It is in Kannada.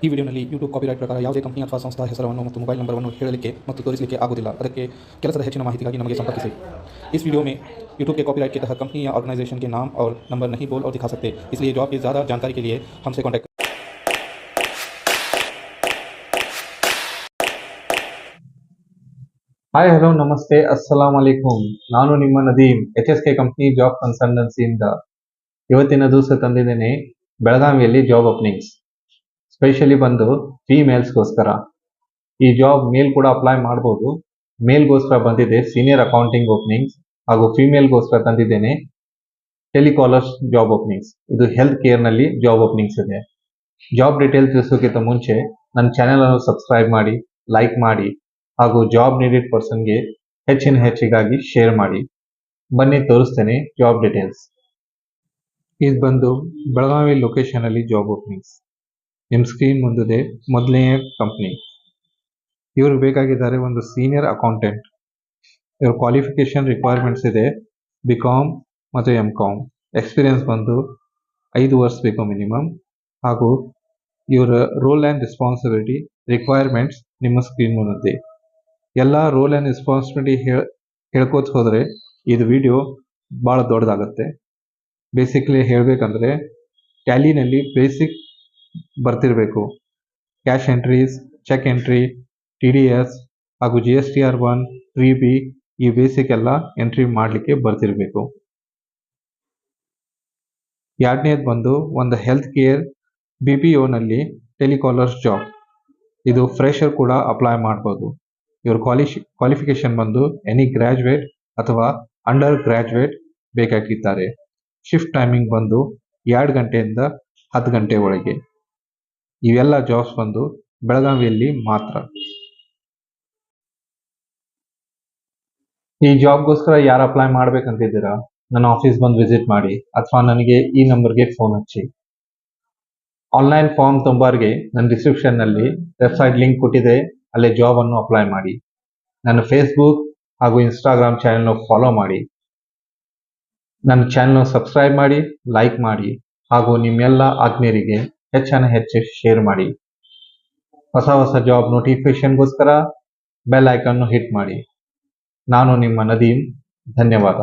ಈ ವಿಡಿಯೋನಲ್ಲಿ ಯೂಟ್ಯೂಬ್ ಕಾಪಿರೈಟ್ ಪ್ರಕಾರ ಯಾವುದೇ ಕಂಪನಿ ಅಥವಾ ಸಂಸ್ಥಾ ಹೆಸರನ್ನು ಮತ್ತು ಮೊಬೈಲ್ ನಂಬರನ್ನು ಹೇಳಲಿಕ್ಕೆ ಮತ್ತು ತೋರಿಸಲಿಕ್ಕೆ ಆಗುವುದಿಲ್ಲ। ಅದಕ್ಕೆ ಕೆಲಸದ ಹೆಚ್ಚಿನ ಮಾಹಿತಿಗಾಗಿ ನಮಗೆ ಸಂपर्ಕಿಸಿ। इस वीडियो में यूट्यूब के कॉपीराइट के तहत कंपनी या ऑर्गेनाइजेशन के नाम और नंबर नहीं बोल और दिखा सकते, इसलिए जॉब की ज़्यादा जानकारी के लिए हमसे कॉन्टैक्ट। ಹಾಯ್ ಹಲೋ ನಮಸ್ತೆ ಅಸ್ಸಲಾಂ ಅಲೈಕುಂ। ನಾನು ನಿಮ್ಮ ನದೀಮ್ HSK ಕಂಪನಿ ಜಾಬ್ ಕನ್ಸಲ್ಟೆನ್ಸಿಯಿಂದ ಇವತ್ತಿನ ದಿವಸ ತಂದಿದ್ದೇನೆ ಬೆಳಗಾವಿಯಲ್ಲಿ ಜಾಬ್ ಓಪನಿಂಗ್ಸ್, ಸ್ಪೆಷಲಿ ಬಂದು ಫೀಮೇಲ್ಸ್ಗೋಸ್ಕರ। ಈ ಜಾಬ್ ಮೇಲ್ ಕೂಡ ಅಪ್ಲೈ ಮಾಡ್ಬೋದು। ಮೇಲ್ಗೋಸ್ಕರ ಬಂದಿದೆ ಸೀನಿಯರ್ ಅಕೌಂಟಿಂಗ್ ಓಪನಿಂಗ್ಸ್, ಹಾಗೂ ಫಿಮೇಲ್ಗೋಸ್ಕರ ತಂದಿದ್ದೇನೆ ಟೆಲಿಕಾಲರ್ಸ್ ಜಾಬ್ ಓಪನಿಂಗ್ಸ್। ಇದು ಹೆಲ್ತ್ ಕೇರ್ನಲ್ಲಿ ಜಾಬ್ ಓಪನಿಂಗ್ಸ್ ಇದೆ। ಜಾಬ್ ಡೀಟೇಲ್ ತಿಳಿಸೋಕ್ಕಿಂತ ಮುಂಚೆ ನನ್ನ ಚಾನೆಲ್ ಅನ್ನು ಸಬ್ಸ್ಕ್ರೈಬ್ ಮಾಡಿ, ಲೈಕ್ ಮಾಡಿ, ಹಾಗೂ ಜಾಬ್ ನೀಡೆಡ್ ಪರ್ಸನ್ಗೆ ಹೆಚ್ಚಿಗಾಗಿ ಶೇರ್ ಮಾಡಿ। ಬನ್ನಿ ತೋರಿಸ್ತೇನೆ ಜಾಬ್ ಡೀಟೇಲ್ಸ್। ಇದು ಬಂದು ಬೆಳಗಾವಿ ಲೊಕೇಶನ್ ಅಲ್ಲಿ ಜಾಬ್ ಓಪನಿಂಗ್ಸ್। ನಿಮ್ಮ ಸ್ಕ್ರೀನ್ ಮುಂದಿದೆ ಮೊದಲನೇ ಕಂಪ್ನಿ। ಇವ್ರಿಗೆ ಬೇಕಾಗಿದ್ದಾರೆ ಒಂದು ಸೀನಿಯರ್ ಅಕೌಂಟೆಂಟ್। ಇವ್ರ ಕ್ವಾಲಿಫಿಕೇಶನ್ ರಿಕ್ವೈರ್ಮೆಂಟ್ಸ್ ಇದೆ BCom ಮತ್ತು MCom। ಎಕ್ಸ್ಪೀರಿಯನ್ಸ್ ಬಂದು 5 ವರ್ಷ ಬೇಕು ಮಿನಿಮಮ್। ಹಾಗೂ ಇವರ ರೋಲ್ ಆ್ಯಂಡ್ ರೆಸ್ಪಾನ್ಸಿಬಿಲಿಟಿ ರಿಕ್ವೈರ್ಮೆಂಟ್ಸ್ ನಿಮ್ಮ ಸ್ಕ್ರೀನ್ ಮುಂದಿದೆ। ಎಲ್ಲ ರೋಲ್ ಆ್ಯಂಡ್ ರೆಸ್ಪಾನ್ಸಿಬಿಲಿಟಿ ಹೇಳ್ಕೋತ ಹೋದರೆ ಇದು ವಿಡಿಯೋ ಭಾಳ ದೊಡ್ಡದಾಗುತ್ತೆ। ಬೇಸಿಕ್ಲಿ ಹೇಳಬೇಕಂದ್ರೆ ಟ್ಯಾಲಿನಲ್ಲಿ ಬೇಸಿಕ್ ಬರ್ತಿರಬೇಕು। Cash entries, cheque entry, TDS ಹಾಗೂ GSTR1, 3B ಈ ಬೇಸಿಕ್ ಎಲ್ಲ ಎಂಟ್ರಿ ಮಾಡಲಿಕ್ಕೆ ಬರ್ತಿರಬೇಕು। ಎರಡನೇದು ಬಂದು ಒಂದು ಹೆಲ್ತ್ ಕೇರ್ BPOನಲ್ಲಿ ಟೆಲಿಕಾಲರ್ಸ್ ಜಾಬ್। ಇದು ಫ್ರೆಶರ್ ಕೂಡ ಅಪ್ಲೈ ಮಾಡ್ಬೋದು। ಇವ್ರ ಕ್ವಾಲಿಫಿಕೇಶನ್ ಬಂದು ಎನಿ ಗ್ರಾಜುಯೇಟ್ ಅಥವಾ ಅಂಡರ್ ಗ್ರಾಜುಯೇಟ್ ಬೇಕಾಗಿದ್ದಾರೆ। ಶಿಫ್ಟ್ ಟೈಮಿಂಗ್ ಬಂದು 2 ಗಂಟೆಯಿಂದ 10 ಗಂಟೆ ಒಳಗೆ। ಇವೆಲ್ಲ ಜಾಬ್ಸ್ ಬಂದು ಬೆಳಗಾವಿಯಲ್ಲಿ ಮಾತ್ರ। ಈ ಜಾಬ್ಗೋಸ್ಕರ ಯಾರು ಅಪ್ಲೈ ಮಾಡ್ಬೇಕಂತಿದ್ದೀರಾ, ನನ್ನ ಆಫೀಸ್ ಬಂದು ವಿಸಿಟ್ ಮಾಡಿ ಅಥವಾ ನನಗೆ ಈ ನಂಬರ್ಗೆ ಫೋನ್ ಹಚ್ಚಿ। ಆನ್ಲೈನ್ ಫಾರ್ಮ್ ತುಂಬಾರ್ಗೆ ನನ್ನ ಡಿಸ್ಕ್ರಿಪ್ಷನ್ನಲ್ಲಿ ವೆಬ್ಸೈಟ್ ಲಿಂಕ್ ಕೊಟ್ಟಿದೆ, ಅಲ್ಲೇ ಜಾಬ್ ಅನ್ನು ಅಪ್ಲೈ ಮಾಡಿ। ನನ್ನ ಫೇಸ್ಬುಕ್ ಹಾಗೂ ಇನ್ಸ್ಟಾಗ್ರಾಮ್ ಚಾನೆಲ್ನ ಫಾಲೋ ಮಾಡಿ, ನನ್ನ ಚಾನೆಲ್ನ ಸಬ್ಸ್ಕ್ರೈಬ್ ಮಾಡಿ, ಲೈಕ್ ಮಾಡಿ, ಹಾಗೂ ನಿಮ್ಮೆಲ್ಲ ಆತ್ಮೀಯರಿಗೆ ಹೆಚ್ಚು ಶೇರ್ ಮಾಡಿ। ಹೊಸ ಜಾಬ್ ನೋಟಿಫಿಕೇಶನ್ಗೋಸ್ಕರ ಬೆಲ್ ಐಕಾನ್ ಹಿಟ್ ಮಾಡಿ। ನಾನು ನಿಮ್ಮ ನದೀಮ್, ಧನ್ಯವಾದ।